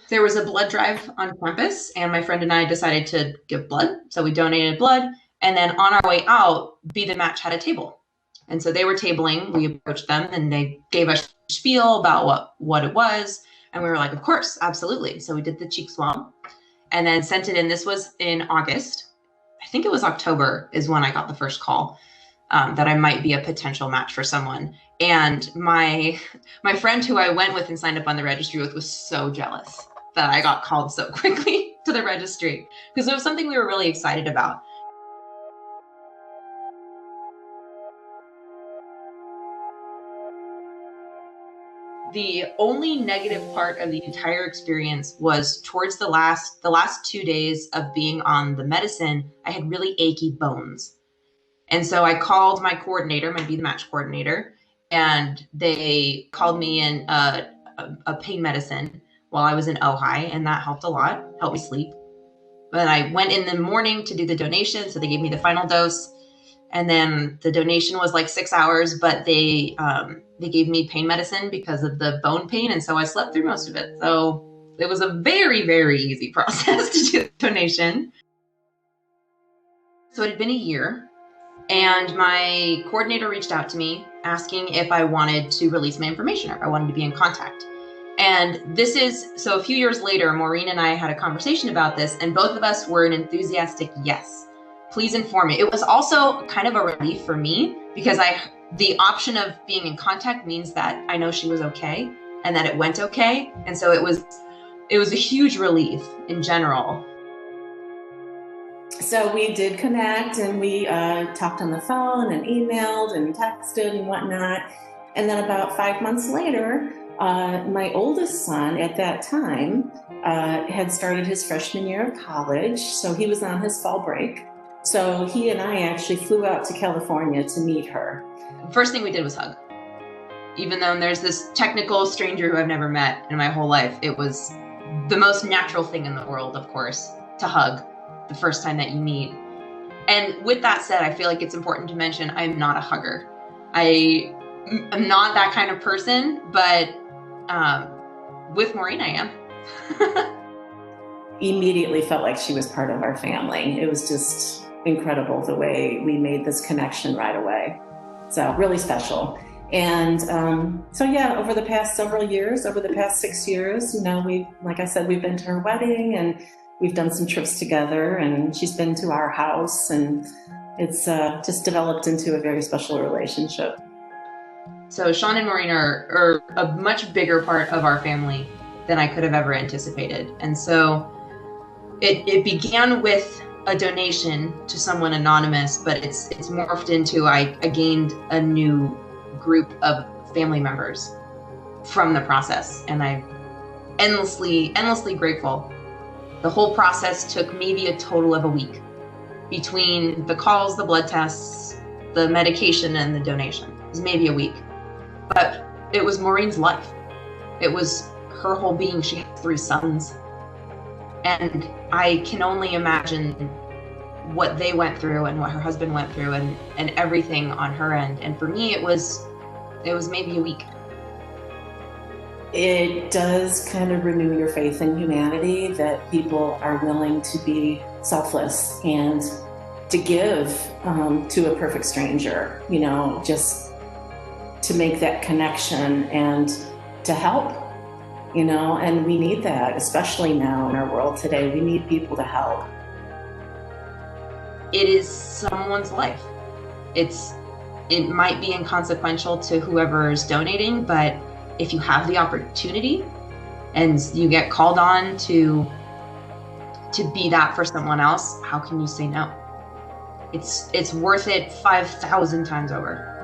There was a blood drive on campus, and my friend and I decided to give blood. So we donated blood. And then on our way out, Be the Match had a table. And so they were tabling. We approached them, and they gave us a spiel about what it was. And we were like, of course, absolutely. So we did the cheek swab and then sent it in. This was in August. I think it was October is when I got the first call that I might be a potential match for someone. And my friend who I went with and signed up on the registry with was so jealous that I got called so quickly to the registry because it was something we were really excited about. The only negative part of the entire experience was towards the last 2 days of being on the medicine, I had really achy bones. And so I called my coordinator, my Be the Match coordinator, and they called me in a pain medicine while I was in Ojai, and that helped a lot, helped me sleep. But I went in the morning to do the donation, so they gave me the final dose. And then the donation was like 6 hours, but they gave me pain medicine because of the bone pain. And so I slept through most of it. So it was a very, very easy process to do the donation. So it had been a year, and my coordinator reached out to me asking if I wanted to release my information or if I wanted to be in contact. And so a few years later, Maureen and I had a conversation about this, and both of us were an enthusiastic yes. Please inform me. It was also kind of a relief for me because the option of being in contact means that I know she was okay and that it went okay. And so it was a huge relief in general. So we did connect, and we talked on the phone and emailed and texted and whatnot. And then about 5 months later, my oldest son at that time had started his freshman year of college. So he was on his fall break. So he and I actually flew out to California to meet her. First thing we did was hug. Even though there's this technical stranger who I've never met in my whole life, it was the most natural thing in the world, of course, to hug the first time that you meet. And with that said, I feel like it's important to mention I'm not a hugger. I'm not that kind of person, but with Maureen, I am. Immediately felt like she was part of our family. It was just incredible the way we made this connection right away. So really special. And so yeah, over the past several years, over the past 6 years, like I said, we've been to her wedding and we've done some trips together, and she's been to our house, and it's just developed into a very special relationship. So Sean and Maureen are a much bigger part of our family than I could have ever anticipated. And so it began with a donation to someone anonymous, but it's morphed into I gained a new group of family members from the process, and I'm endlessly grateful. The whole process took maybe a total of a week between the calls, the blood tests, the medication, and the donation. It was maybe a week, but it was Maureen's life. It was her whole being. She had 3 sons, and I can only imagine what they went through and what her husband went through and everything on her end. And for me, it was maybe a week. It does kind of renew your faith in humanity that people are willing to be selfless and to give to a perfect stranger, just to make that connection and to help, and we need that, especially now in our world today. We need people to help. It is someone's life. It might be inconsequential to whoever is donating, but if you have the opportunity and you get called on to be that for someone else, how can you say no? It's worth it 5,000 times over.